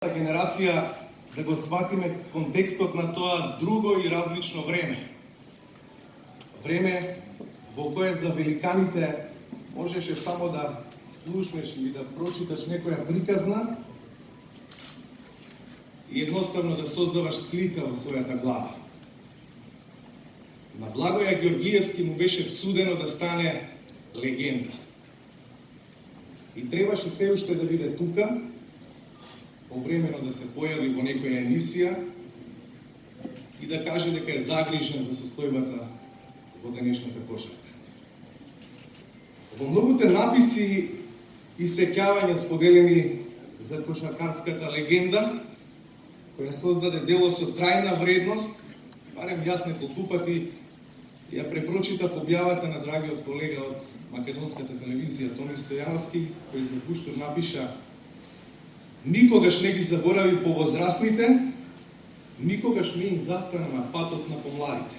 Генерација да го сватиме контекстот на тоа друго и различно време. Време во кое за великаните можеше само да слушнеш или да прочиташ некоја приказна и едноставно да создаваш слика во својата глава. На Благоја Ѓоргиевски му беше судено да стане легенда. И требаше се уште да биде тука, повремено да се појави во некоја емисија и да каже дека е загрижен за состојбата во денешната кошарка. Во многуте написи и сеќавања споделени за кошаркарската легенда, која создаде дело со трајна вредност, барем јас неколку пати ја препрочитав објавата на драгиот колега од македонската телевизија Тони Стојановски, кој за Куштур напиша: никогаш не ги заборави повозрасните, никогаш не им застана на патот на помладите.